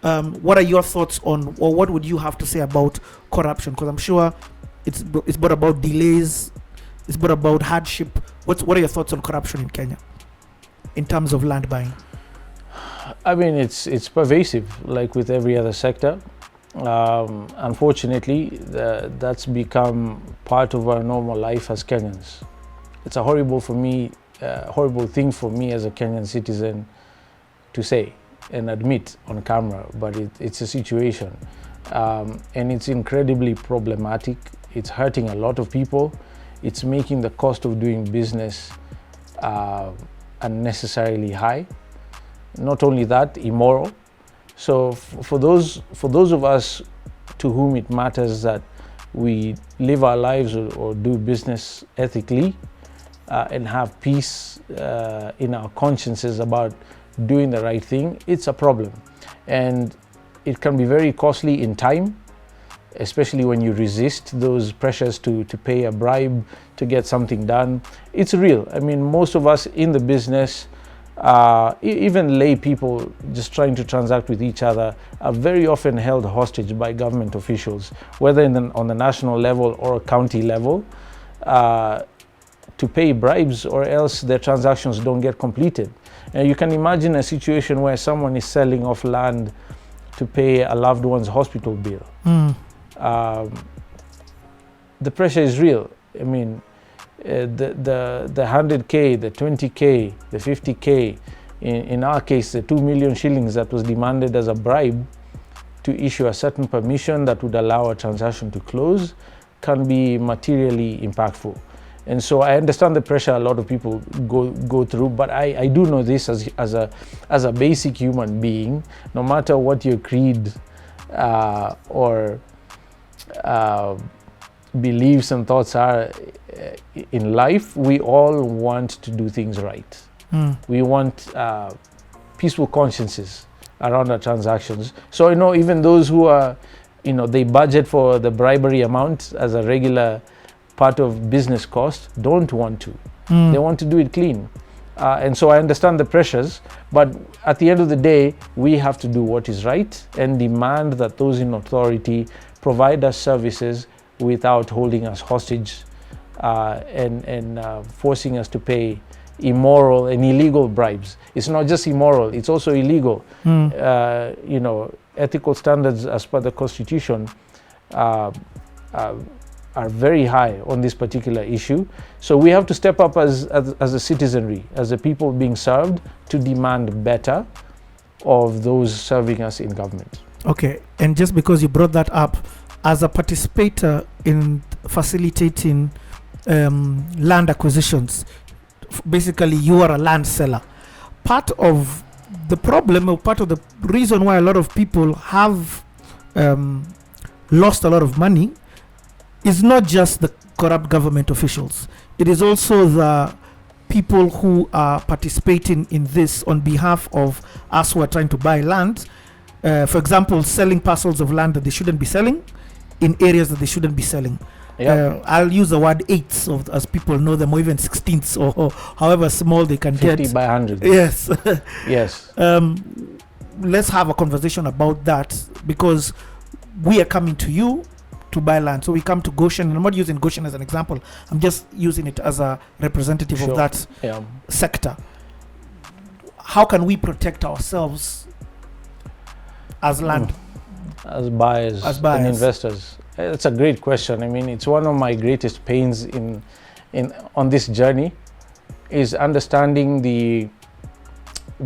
what are your thoughts on, or what would you have to say about corruption? Because I'm sure it's brought about delays, it's brought about hardship. What are your thoughts on corruption in Kenya in terms of land buying? I mean, it's pervasive, like with every other sector. Unfortunately, that's become part of our normal life as Kenyans. It's a horrible thing for me as a Kenyan citizen to say and admit on camera, but it's a situation, and it's incredibly problematic. It's hurting a lot of people. It's making the cost of doing business unnecessarily high. Not only that, immoral. So for those of us to whom it matters that we live our lives or do business ethically and have peace in our consciences about doing the right thing, it's a problem. And it can be very costly in time, especially when you resist those pressures to pay a bribe to get something done. It's real. I mean, most of us in the business, even lay people just trying to transact with each other, are very often held hostage by government officials, whether on the national level or a county level, to pay bribes, or else their transactions don't get completed. And you can imagine a situation where someone is selling off land to pay a loved one's hospital bill. The pressure is real. I mean, the 100K, the 20K, the 50K, in our case, the 2 million shillings that was demanded as a bribe to issue a certain permission that would allow a transaction to close, can be materially impactful. And so I understand the pressure a lot of people go through, but I do know this as a basic human being, no matter what your creed or beliefs and thoughts are in life, we all want to do things right. We want peaceful consciences around our transactions. So, you know, even those who are, you know, they budget for the bribery amount as a regular part of business cost, don't want to. They want to do it clean. And so I understand the pressures, but at the end of the day, we have to do what is right and demand that those in authority provide us services without holding us hostage and forcing us to pay immoral and illegal bribes. It's not just immoral, it's also illegal. You know, ethical standards as per the Constitution are very high on this particular issue. So we have to step up as a citizenry, as a people being served, to demand better of those serving us in government. Okay, and just because you brought that up, as a participator in facilitating land acquisitions, basically you are a land seller. Part of the problem, or part of the reason why a lot of people have lost a lot of money, is not just the corrupt government officials. It is also the people who are participating in this on behalf of us who are trying to buy land. For example, selling parcels of land that they shouldn't be selling in areas that they shouldn't be selling. I'll use the word eighths, as people know them, or even sixteenths, or however small they can 50 get. by 100. Yes. Yes. Let's have a conversation about that, because we are coming to you to buy land. So we come to Goshen, and I'm not using Goshen as an example, I'm just using it as a representative of that sector. How can we protect ourselves as land? As buyers and investors? It's a great question. I mean, it's one of my greatest pains on this journey, is understanding the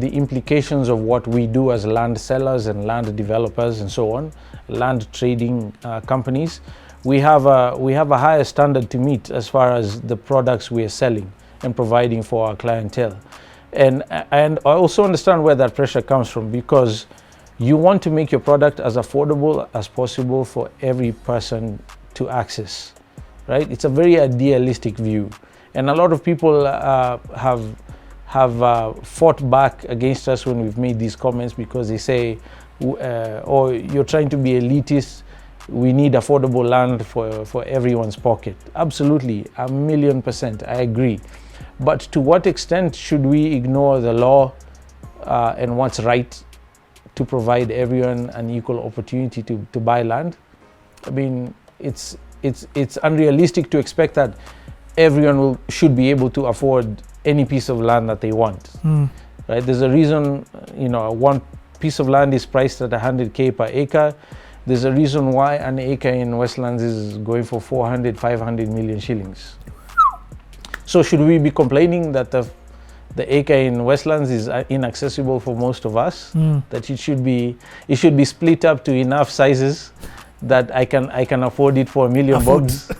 implications of what we do as land sellers and land developers and so on, land trading companies. We have a higher standard to meet as far as the products we are selling and providing for our clientele. And I also understand where that pressure comes from, because you want to make your product as affordable as possible for every person to access, right? It's a very idealistic view. And a lot of people have fought back against us when we've made these comments, because they say, oh, you're trying to be elitist, we need affordable land for everyone's pocket. Absolutely, 1,000,000%, I agree. But to what extent should we ignore the law and what's right to provide everyone an equal opportunity to buy land. I mean, it's unrealistic to expect that everyone should be able to afford any piece of land that they want. Right? There's a reason, one piece of land is priced at 100K per acre. There's a reason why an acre in Westlands is going for 400, 500 million shillings. So should we be complaining that the acre in Westlands is inaccessible for most of us? That it should be split up to enough sizes that I can afford it for $1 million bucks.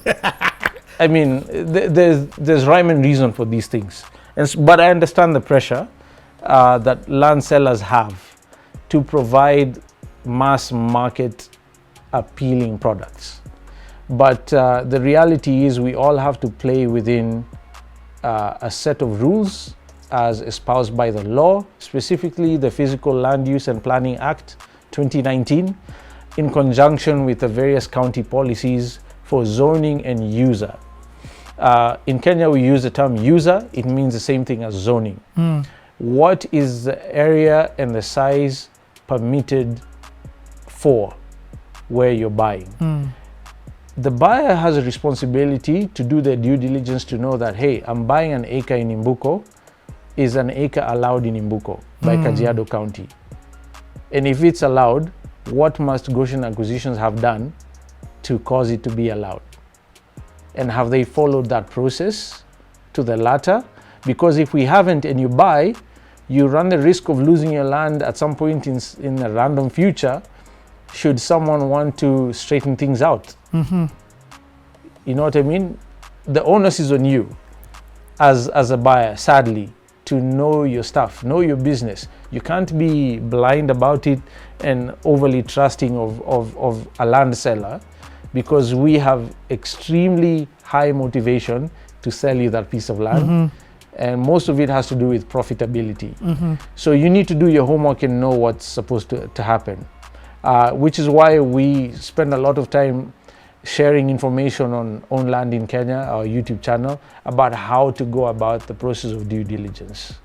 I mean, there's rhyme and reason for these things. But I understand the pressure that land sellers have to provide mass market appealing products. But the reality is we all have to play within a set of rules as espoused by the law, specifically the Physical Land Use and Planning Act 2019, in conjunction with the various county policies for zoning and user. In Kenya, we use the term user. It means the same thing as zoning. What is the area and the size permitted for where you're buying? The buyer has a responsibility to do their due diligence to know that, hey, I'm buying an acre in Imbuko. Is an acre allowed in Imbuko by Kajiado County? And if it's allowed, what must Goshen Acquisitions have done to cause it to be allowed? And have they followed that process to the latter? Because if we haven't and you buy, you run the risk of losing your land at some point in a random future should someone want to straighten things out. You know what I mean? The onus is on you as a buyer, sadly, to know your stuff, know your business. You can't be blind about it and overly trusting of a land seller, because we have extremely high motivation to sell you that piece of land. And most of it has to do with profitability. So you need to do your homework and know what's supposed to happen, which is why we spend a lot of time sharing information on Own Land in Kenya, our YouTube channel, about how to go about the process of due diligence.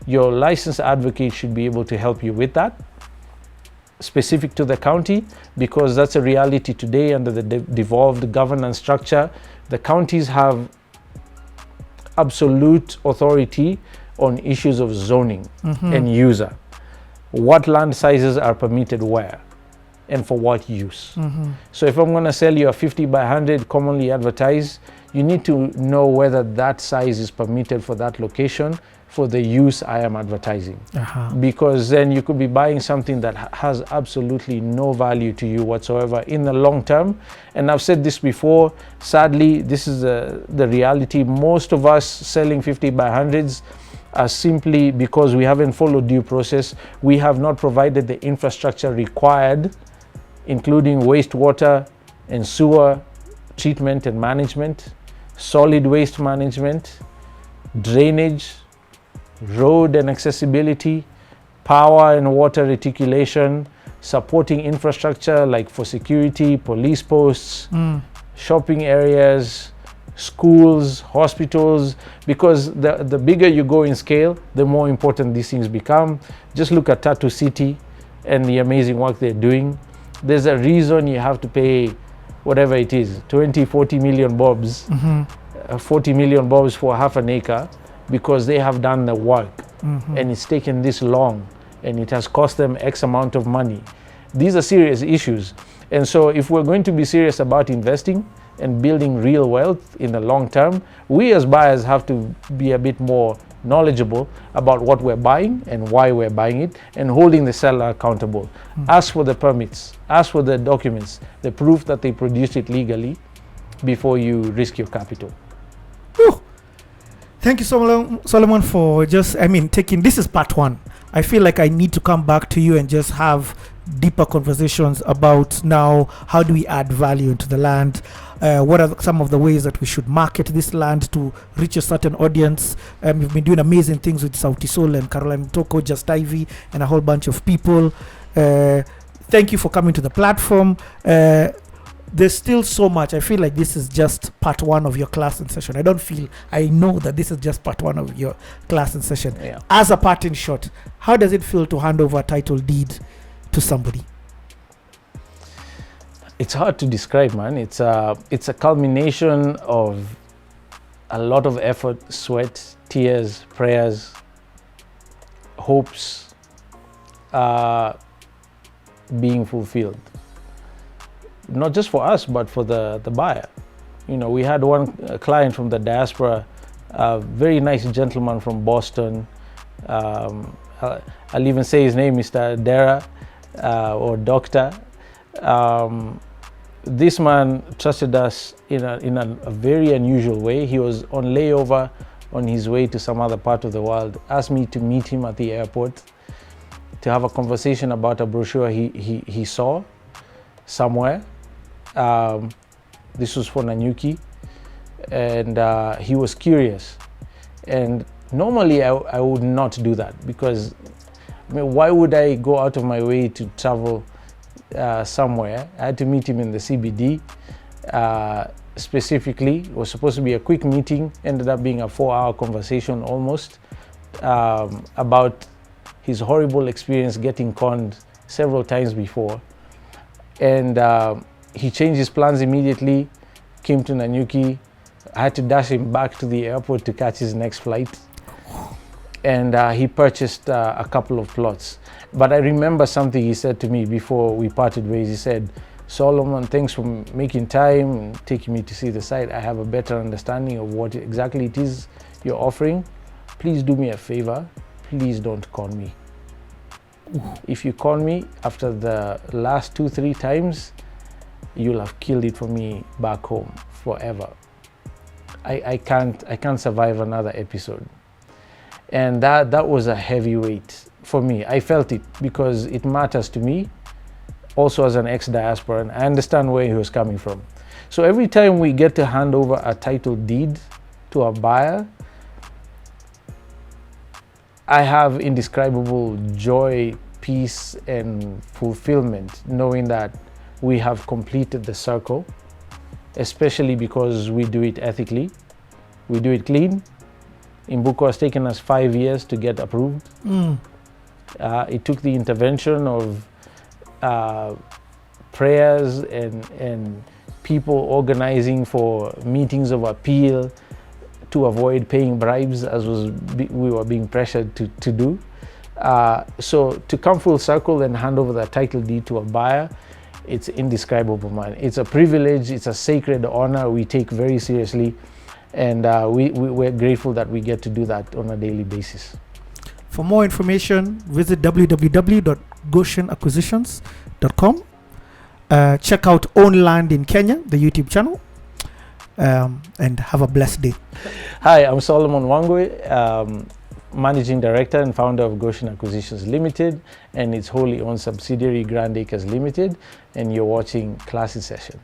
Your licensed advocate should be able to help you with that, specific to the county, because that's a reality today under the devolved governance structure. The counties have absolute authority on issues of zoning and user. What land sizes are permitted where and for what use. So if I'm going to sell you a 50 by 100 commonly advertised, you need to know whether that size is permitted for that location for the use I am advertising. Because then you could be buying something that has absolutely no value to you whatsoever in the long term. And I've said this before, sadly, this is the reality. Most of us selling 50 by 100s are simply because we haven't followed due process. We have not provided the infrastructure required, including wastewater and sewer treatment and management, solid waste management, drainage, road and accessibility, power and water reticulation, supporting infrastructure like for security, police posts, shopping areas, schools, hospitals, because the bigger you go in scale, the more important these things become. Just look at Tattoo City and the amazing work they're doing. There's a reason you have to pay whatever it is, 20, 40 million bobs, 40 million bobs for half an acre, because they have done the work and it's taken this long and it has cost them X amount of money. These are serious issues. And so if we're going to be serious about investing and building real wealth in the long term, we as buyers have to be a bit more knowledgeable about what we're buying and why we're buying it, and holding the seller accountable. Ask for the permits, ask for the documents, the proof that they produced it legally before you risk your capital. Whew. Thank you, Solomon, for taking, this is part one. I feel like I need to come back to you and just have deeper conversations about now, how do we add value into the land? What are some of the ways that we should market this land to reach a certain audience? We've been doing amazing things with Sauti Sol and Caroline Toko, Just Ivy, and a whole bunch of people. Thank you for coming to the platform. There's still so much. I feel like this is just part one of your class and session. I know that this is just part one of your class and session. Yeah. As a parting shot, how does it feel to hand over a title deed to somebody? It's hard to describe, man. It's a culmination of a lot of effort, sweat, tears, prayers, hopes being fulfilled. Not just for us, but for the buyer. You know, we had one client from the diaspora, a very nice gentleman from Boston. I'll even say his name, Mr. Dera, or Doctor. This man trusted us in a very unusual way. He was on layover on his way to some other part of the world, asked me to meet him at the airport to have a conversation about a brochure he saw somewhere. This was for Nanyuki, and he was curious. And normally I would not do that, because I mean, why would I go out of my way to travel somewhere? I had to meet him in the CBD. Specifically, it was supposed to be a quick meeting, ended up being a 4-hour conversation almost, about his horrible experience getting conned several times before. And he changed his plans immediately, came to Nanyuki. I had to dash him back to the airport to catch his next flight. And he purchased a couple of plots. But I remember something he said to me before we parted ways. He said, "Solomon, thanks for making time and taking me to see the site. I have a better understanding of what exactly it is you're offering. Please do me a favor. Please don't con me. If you con me after the last 2-3 times, you'll have killed it for me back home forever. I can't survive another episode." And that was a heavy weight for me. I felt it because it matters to me, also as an ex-diaspora, and I understand where he was coming from. So every time we get to hand over a title deed to a buyer, I have indescribable joy, peace, and fulfillment knowing that we have completed the circle, especially because we do it ethically, we do it clean. Imbuko has taken us 5 years to get approved. It took the intervention of prayers and people organizing for meetings of appeal to avoid paying bribes, as we were being pressured to do. So to come full circle and hand over the title deed to a buyer, it's indescribable, man. It's a privilege, it's a sacred honor we take very seriously, and we're grateful that we get to do that on a daily basis. For more information, visit www.goshenacquisitions.com. Check out Own Land in Kenya, the YouTube channel, and have a blessed day. Hi, I'm Solomon Wangwe, Managing Director and founder of Goshen Acquisitions Limited and its wholly owned subsidiary GrandAcres Limited, and you're watching Class in Session.